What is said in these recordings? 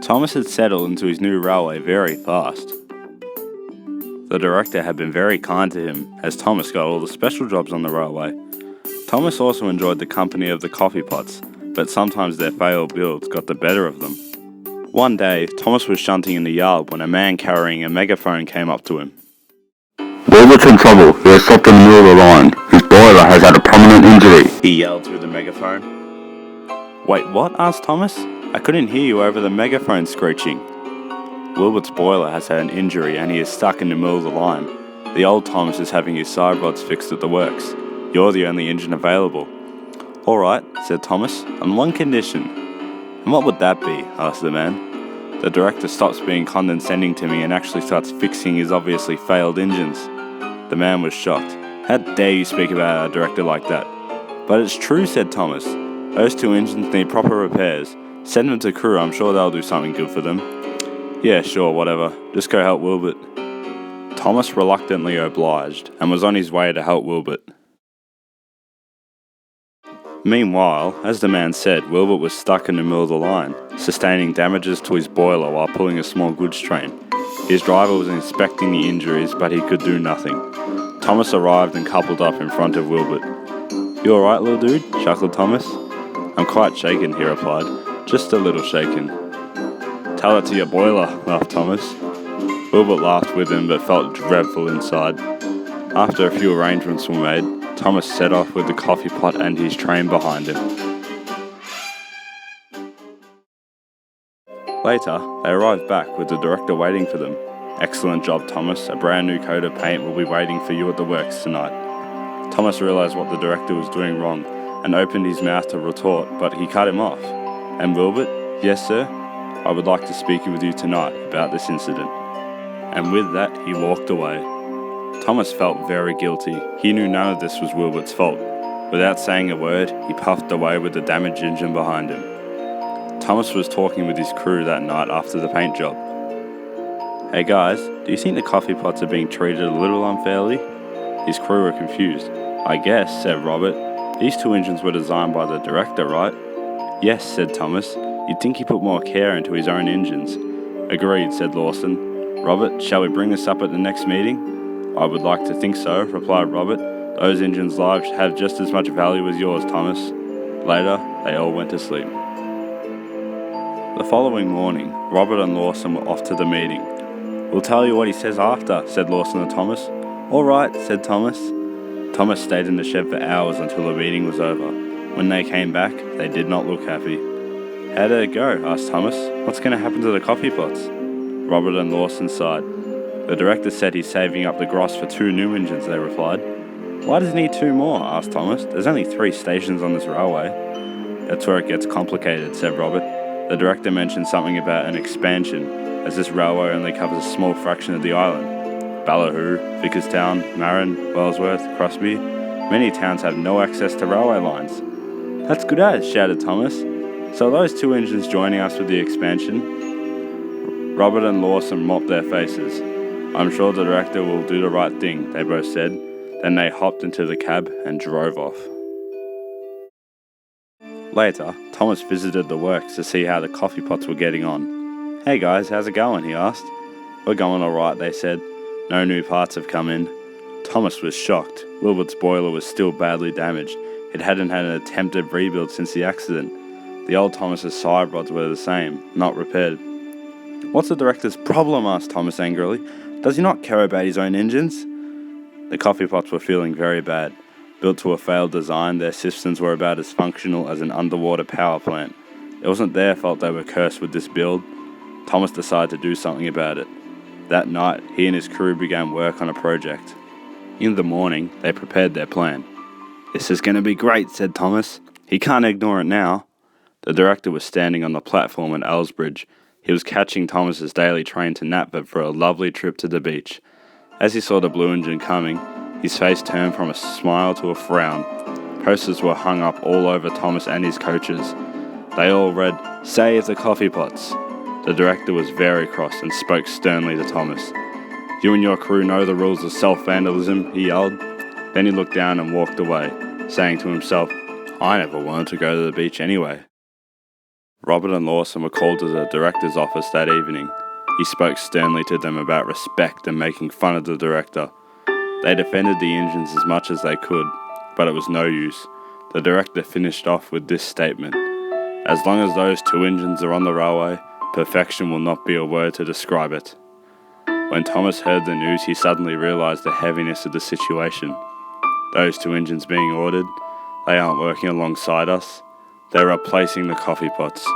Thomas had settled into his new railway very fast. The director had been very kind to him, as Thomas got all the special jobs on the railway. Thomas also enjoyed the company of the coffee pots, but sometimes their failed builds got the better of them. One day, Thomas was shunting in the yard when a man carrying a megaphone came up to him. "Wilbert's in trouble. He has stopped in the middle of the line. His boiler has had a permanent injury," he yelled through the megaphone. "Wait, what?" asked Thomas. "I couldn't hear you over the megaphone screeching." "Wilbert's boiler has had an injury and he is stuck in the middle of the line. The old Thomas is having his side rods fixed at the works. You're the only engine available." "All right," said Thomas, "on one condition." "And what would that be?" asked the man. "The director stops being condescending to me and actually starts fixing his obviously failed engines." The man was shocked. "How dare you speak about a director like that?" "But it's true," said Thomas. "Those two engines need proper repairs. Send them to crew, I'm sure they'll do something good for them." "Yeah, sure, whatever. Just go help Wilbert." Thomas reluctantly obliged and was on his way to help Wilbert. Meanwhile, as the man said, Wilbert was stuck in the middle of the line, sustaining damages to his boiler while pulling a small goods train. His driver was inspecting the injuries, but he could do nothing. Thomas arrived and coupled up in front of Wilbert. "You alright, little dude?" chuckled Thomas. "I'm quite shaken," he replied. "Just a little shaken." "Tell it to your boiler," laughed Thomas. Wilbert laughed with him but felt dreadful inside. After a few arrangements were made, Thomas set off with the coffee pot and his train behind him. Later, they arrived back with the director waiting for them. "Excellent job, Thomas. A brand new coat of paint will be waiting for you at the works tonight." Thomas realized what the director was doing wrong and opened his mouth to retort, but he cut him off. "And Wilbert?" "Yes, sir? I would like to speak with you tonight about this incident." And with that, he walked away. Thomas felt very guilty. He knew none of this was Wilbert's fault. Without saying a word, he puffed away with the damaged engine behind him. Thomas was talking with his crew that night after the paint job. "Hey guys, do you think the coffee pots are being treated a little unfairly?" His crew were confused. "I guess," said Robert. "These two engines were designed by the director, right?" "Yes," said Thomas. "You'd think he put more care into his own engines." "Agreed," said Lawson. "Robert, shall we bring this up at the next meeting?" "I would like to think so," replied Robert. "Those engines' lives have just as much value as yours, Thomas." Later, they all went to sleep. The following morning, Robert and Lawson were off to the meeting. "We'll tell you what he says after," said Lawson to Thomas. "All right," said Thomas. Thomas stayed in the shed for hours until the meeting was over. When they came back, they did not look happy. "How did it go?" asked Thomas. "What's going to happen to the coffee pots?" Robert and Lawson sighed. "The director said he's saving up the gross for 2 new engines," they replied. "Why does he need 2 more?" asked Thomas. "There's only 3 stations on this railway." "That's where it gets complicated," said Robert. "The director mentioned something about an expansion, as this railway only covers a small fraction of the island. Ballyhoo, Vickerstown, Marin, Wellsworth, Crosby. Many towns have no access to railway lines." "That's good as," shouted Thomas. "So are those 2 engines joining us with the expansion?" Robert and Lawson mopped their faces. "I'm sure the director will do the right thing," they both said. Then they hopped into the cab and drove off. Later, Thomas visited the works to see how the coffee pots were getting on. "Hey guys, how's it going?" he asked. "We're going alright," they said. "No new parts have come in." Thomas was shocked. Wilbert's boiler was still badly damaged. It hadn't had an attempted rebuild since the accident. The old Thomas's side rods were the same, not repaired. "What's the director's problem?" asked Thomas angrily. "Does he not care about his own engines?" The coffee pots were feeling very bad. Built to a failed design, their systems were about as functional as an underwater power plant. It wasn't their fault they were cursed with this build. Thomas decided to do something about it. That night, he and his crew began work on a project. In the morning, they prepared their plan. "This is going to be great," said Thomas. "He can't ignore it now." The director was standing on the platform at Ellsbridge. He was catching Thomas's daily train to Natford for a lovely trip to the beach. As he saw the blue engine coming, his face turned from a smile to a frown. Posters were hung up all over Thomas and his coaches. They all read, "Save the coffee pots." The director was very cross and spoke sternly to Thomas. "You and your crew know the rules of self-vandalism," he yelled. Then he looked down and walked away, saying to himself, "I never wanted to go to the beach anyway." Robert and Lawson were called to the director's office that evening. He spoke sternly to them about respect and making fun of the director. They defended the engines as much as they could, but it was no use. The director finished off with this statement: "As long as those two engines are on the railway, perfection will not be a word to describe it." When Thomas heard the news, he suddenly realised the heaviness of the situation. Those two engines being ordered, they aren't working alongside us, they're replacing the coffee pots.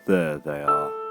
There they are.